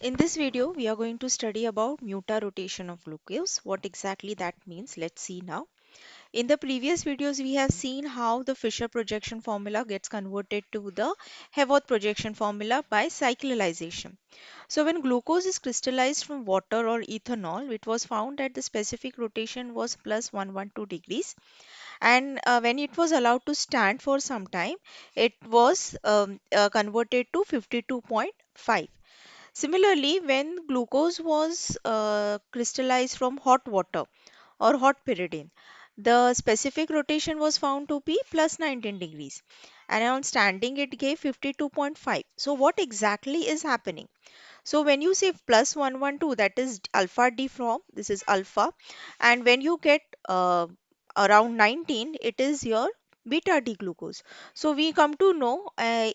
In this video, we are going to study about mutarotation of glucose. What exactly that means, let's see now. In the previous videos, we have seen how the Fisher projection formula gets converted to the Haworth projection formula by cyclization. So when glucose is crystallized from water or ethanol, it was found that the specific rotation was plus 112 degrees. And when it was allowed to stand for some time, it was converted to 52.5. Similarly, when glucose was crystallized from hot water or hot pyridine, the specific rotation was found to be plus 19 degrees, and on standing it gave 52.5. So what exactly is happening? So when you say plus 112, that is alpha D form, this is alpha, and when you get around 19, it is your beta D glucose. So we come to know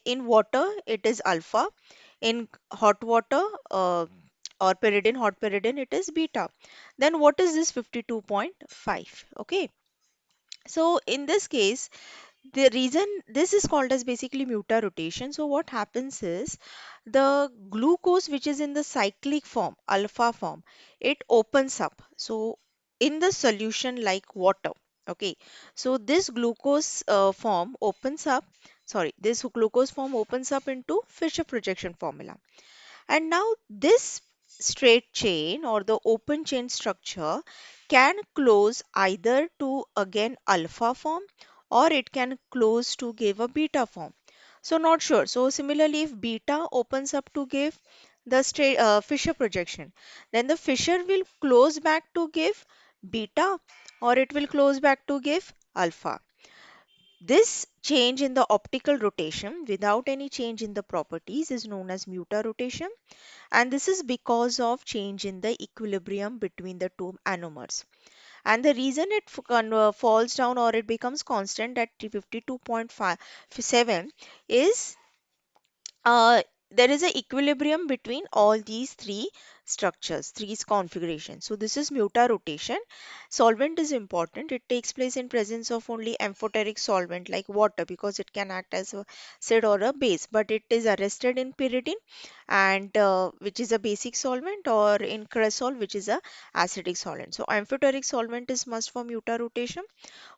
in water it is alpha, in hot water or pyridine, hot pyridine, it is beta. Then what is this 52.5? Okay. So in this case, the reason this is called as basically mutarotation. So what happens is the glucose which is in the cyclic form, alpha form, it opens up. So in the solution like water. Okay. So this glucose form opens up. Sorry, this glucose form opens up into Fisher projection formula. And now this straight chain or the open chain structure can close either to again alpha form, or it can close to give a beta form. So not sure. So similarly, if beta opens up to give the straight Fisher projection, then the Fisher will close back to give beta, or it will close back to give alpha. This change in the optical rotation without any change in the properties is known as mutarotation, and this is because of change in the equilibrium between the two anomers. And the reason it falls down or it becomes constant at 52.57 is there is an equilibrium between all these three structures, three configurations. So this is mutarotation. Solvent is important. It takes place in presence of only amphoteric solvent like water, because it can act as a acid or a base, but it is arrested in pyridine, and which is a basic solvent, or in cresol, which is a acidic solvent. So amphoteric solvent is must for mutarotation.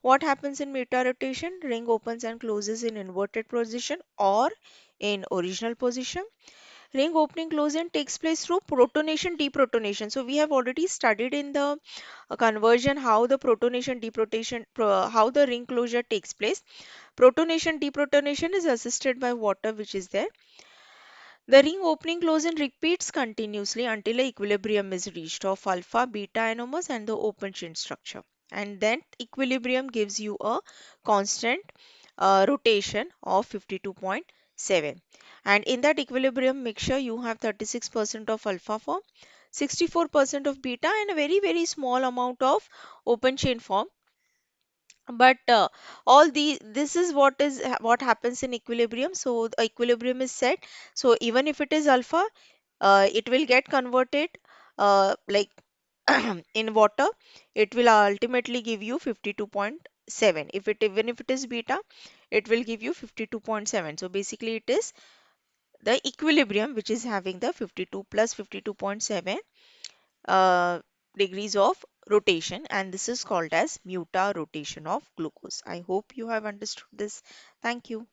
What happens in mutarotation? Ring opens and closes in inverted position or in original position. Ring opening closing takes place through protonation deprotonation. So we have already studied in the conversion how the protonation deprotonation how the ring closure takes place. Protonation deprotonation is assisted by water which is there. The ring opening closing repeats continuously until a equilibrium is reached of alpha, beta anomers and the open chain structure. And then equilibrium gives you a constant rotation of 52.7. And in that equilibrium mixture, you have 36% of alpha form, 64% of beta, and a very, very small amount of open chain form. But all the this is what happens in equilibrium. So the equilibrium is set. So even if it is alpha, it will get converted like in water. It will ultimately give you 52.7. If it even if it is beta, it will give you 52.7. So basically it is the equilibrium which is having the 52 plus 52.7 uh, degrees of rotation, and this is called as mutarotation of glucose. I hope you have understood this. Thank you.